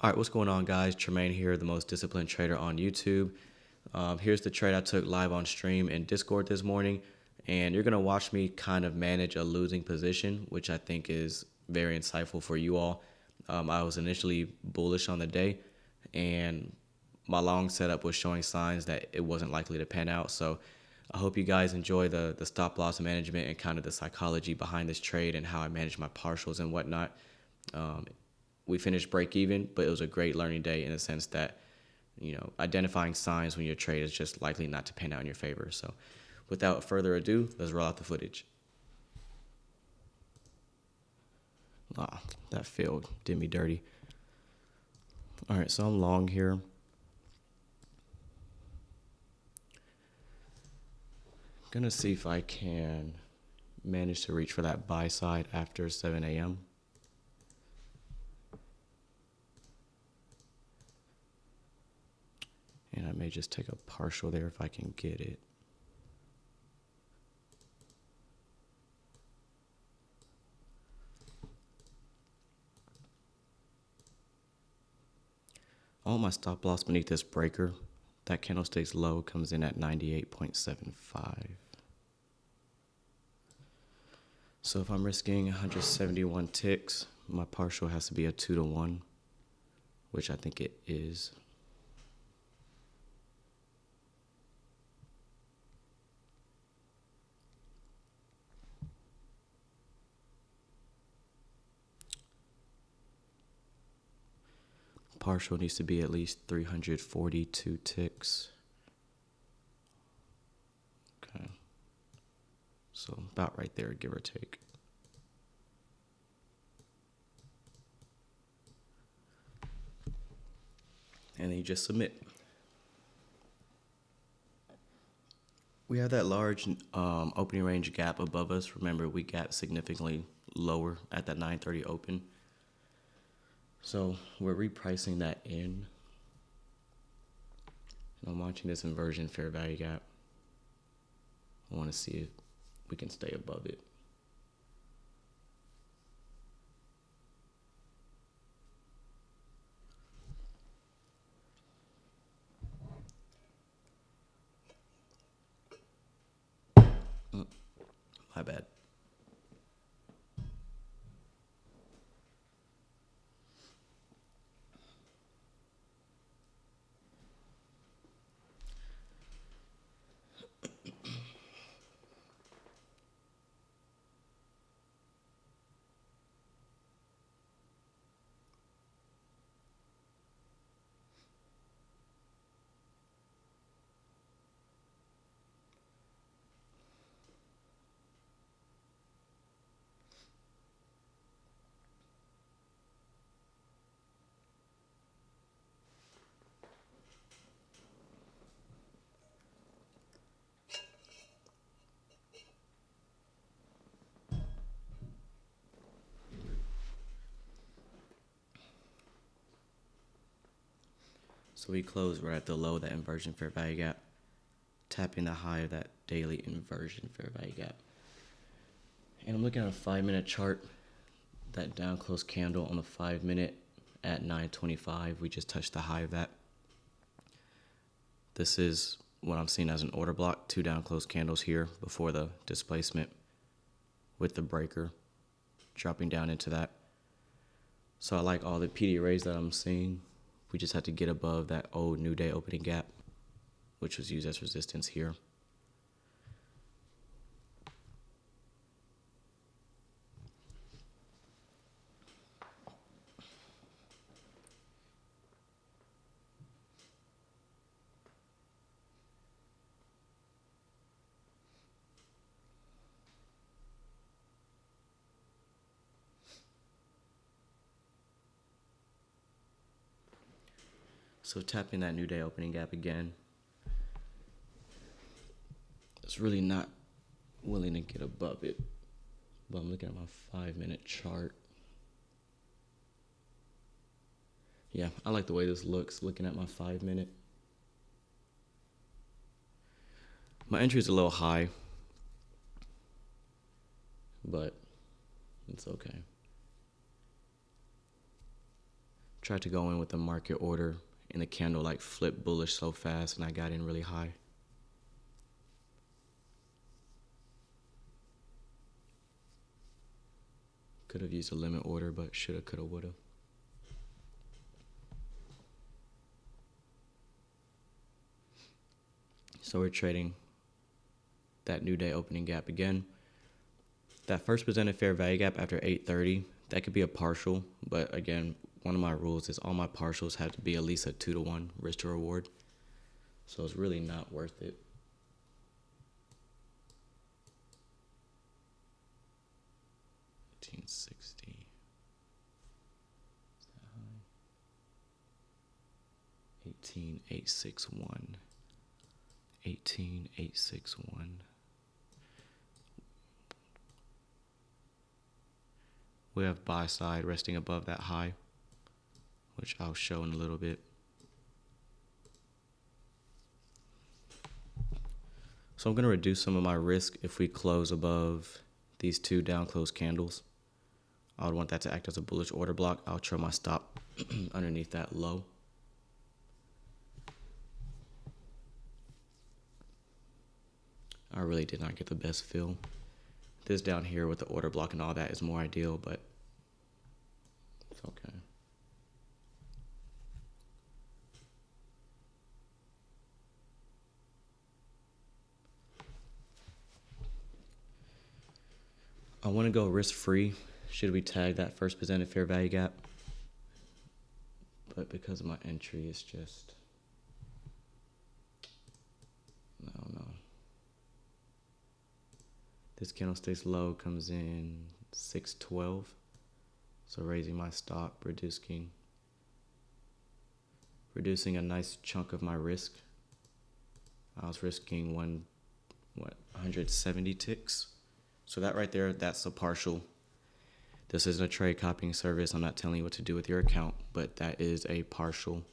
All right, what's going on, guys? Tremaine here, the most disciplined trader on YouTube. Here's the trade I took live on stream in Discord this morning, and you're going to watch me kind of manage a losing position, which I think is very insightful for you all. I was initially bullish on the day, and my long setup was showing signs that it wasn't likely to pan out. So I hope you guys enjoy the stop loss management and kind of the psychology behind this trade and how I manage my partials and whatnot. We finished break even, but it was a great learning day in the sense that, identifying signs when your trade is just likely not to pan out in your favor. So without further ado, let's roll out the footage. That failed, did me dirty. All right, so I'm long here. Gonna see if I can manage to reach for that buy side after 7 a.m. And I may just take a partial there if I can get it. I want my stop loss beneath this breaker. That candlestick's low comes in at 98.75. So if I'm risking 171 ticks, my partial has to be a 2-to-1, which I think it is. Partial needs to be at least 342 ticks. Okay. So about right there, give or take. And then you just submit. We have that large opening range gap above us. Remember, we got significantly lower at that 9:30 open. So we're repricing that in. And I'm watching this inversion fair value gap. I want to see if we can stay above it. My bad. So we close right at the low of that inversion fair value gap, tapping the high of that daily inversion fair value gap. And I'm looking at a 5-minute chart, that down close candle on the 5-minute at 9:25. We just touched the high of that. This is what I'm seeing as an order block, 2 down close candles here before the displacement with the breaker dropping down into that. So I like all the PD rays that I'm seeing. We just had to get above that old new day opening gap, which was used as resistance here. So tapping that new day opening gap again. It's really not willing to get above it. But I'm looking at my 5-minute chart. Yeah, I like the way this looks looking at my 5-minute. My entry is a little high, but it's okay. Tried to go in with the market order and the candle like flipped bullish so fast and I got in really high. Could have used a limit order, but shoulda, coulda, woulda. So we're trading that new day opening gap again. That first presented fair value gap after 8:30, that could be a partial, but again, one of my rules is all my partials have to be at least a 2-to-1 risk to reward. So it's really not worth it. $18.60. 18,861. 18,861. We have buy side resting above that high, which I'll show in a little bit. So I'm going to reduce some of my risk if we close above these two down close candles. I would want that to act as a bullish order block. I'll trail my stop underneath that low. I really did not get the best feel. This down here with the order block and all that is more ideal, but it's okay. I want to go risk-free should we tag that first presented fair value gap. But because of my entry, it's just, I don't know. This candle stays low, comes in 612. So raising my stop, reducing a nice chunk of my risk. I was risking 170 ticks. So that right there, that's a partial. This isn't a trade copying service. I'm not telling you what to do with your account, but that is a partial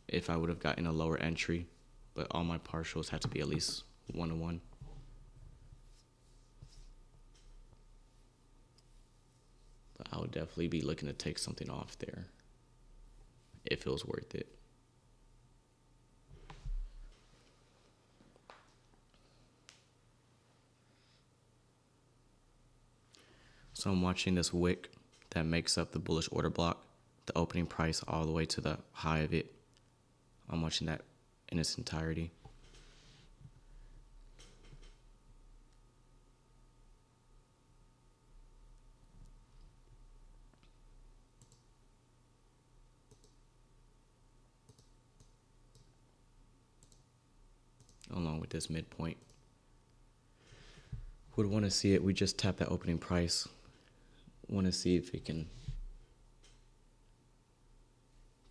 if I would have gotten a lower entry. But all my partials have to be at least 1-to-1. But I would definitely be looking to take something off there if it was worth it. So I'm watching this wick that makes up the bullish order block, the opening price all the way to the high of it. I'm watching that in its entirety. Along with this midpoint. Would want to see it. We just tapped that opening price. Want to see if it can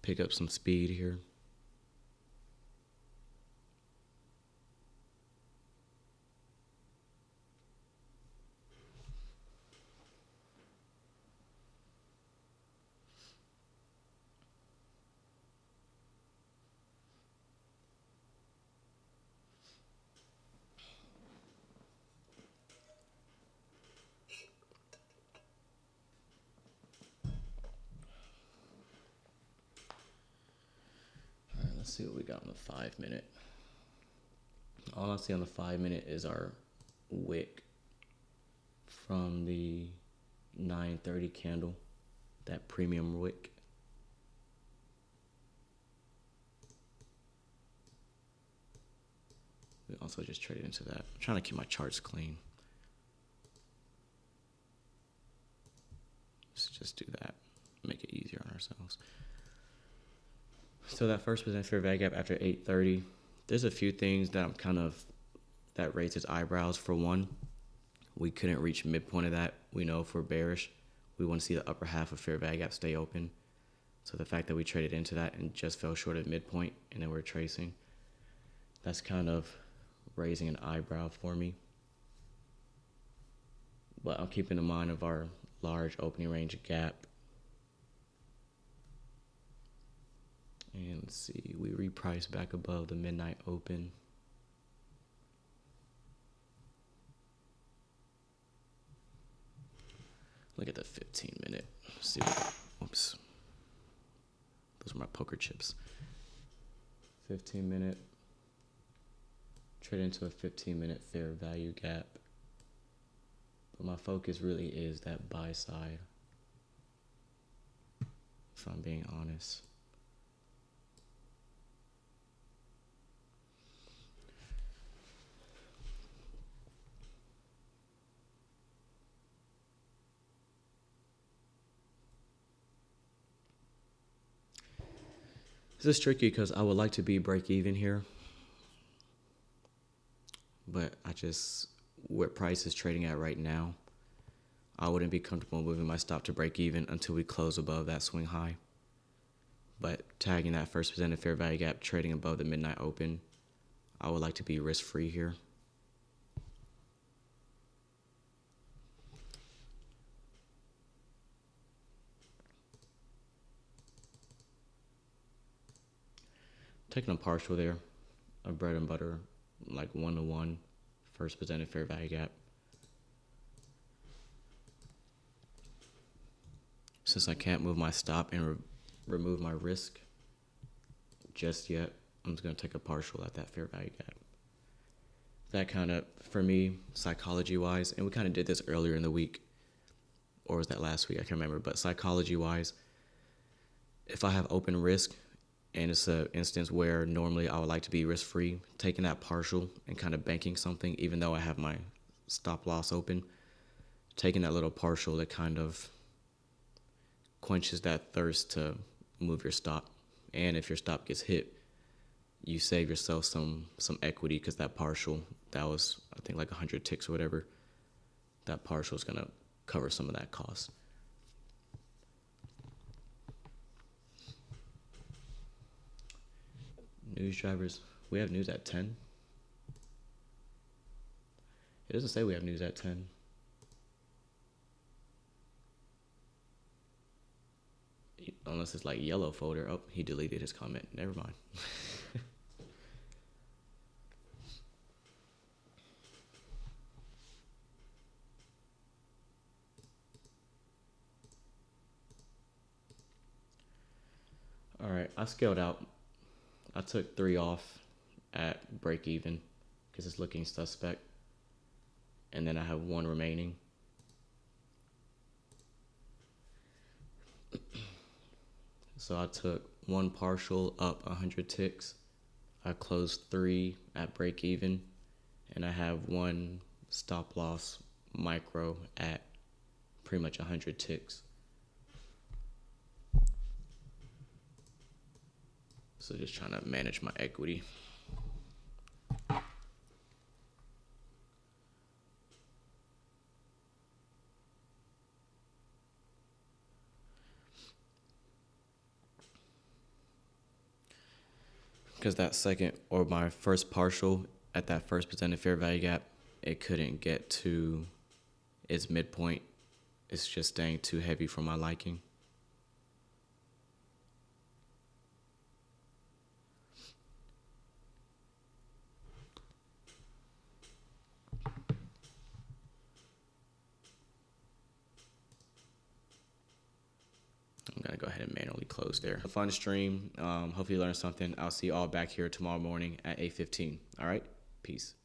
pick up some speed here. Let's see what we got on the 5-minute. All I see on the 5-minute is our wick from the 9:30 candle, that premium wick. We also just traded into that. I'm trying to keep my charts clean. Let's just do that. Make it easier on ourselves. So that first presented fair value gap after 8:30, there's a few things that that raises eyebrows. For one, we couldn't reach midpoint of that. We know if we're bearish, we want to see the upper half of fair value gap stay open. So the fact that we traded into that and just fell short of midpoint and then we're tracing, that's kind of raising an eyebrow for me. But I'm keeping in mind of our large opening range gap. And let's see, we repriced back above the midnight open. Look at the 15-minute. See what, oops. Those are my poker chips. 15-minute. Trade into a 15-minute fair value gap. But my focus really is that buy side, if I'm being honest. This is tricky because I would like to be break even here, but where price is trading at right now, I wouldn't be comfortable moving my stop to break even until we close above that swing high. But tagging that first presented fair value gap, trading above the midnight open, I would like to be risk free here. Taking a partial there, a bread and butter, like 1-to-1, first presented fair value gap. Since I can't move my stop and remove my risk just yet, I'm just going to take a partial at that fair value gap. That kind of, for me, psychology-wise, and we kind of did this earlier in the week, or was that last week? I can't remember. But psychology-wise, if I have open risk, and it's an instance where normally I would like to be risk-free, taking that partial and kind of banking something, even though I have my stop loss open, taking that little partial that kind of quenches that thirst to move your stop. And if your stop gets hit, you save yourself some equity, because that partial, that was, I think, like 100 ticks or whatever, that partial is going to cover some of that cost. News drivers. We have news at 10. It doesn't say we have news at 10. Unless it's like yellow folder. Oh, he deleted his comment. Never mind. All right, I scaled out. I took 3 off at break even because it's looking suspect. And then I have 1 remaining. So I took 1 partial up 100 ticks. I closed 3 at break even. And I have 1 stop loss micro at pretty much 100 ticks. So just trying to manage my equity. Because that second, or my first partial at that first presented fair value gap, it couldn't get to its midpoint. It's just staying too heavy for my liking. I'm going to go ahead and manually close there. A fun stream. Hopefully you learned something. I'll see you all back here tomorrow morning at 8:15. All right? Peace.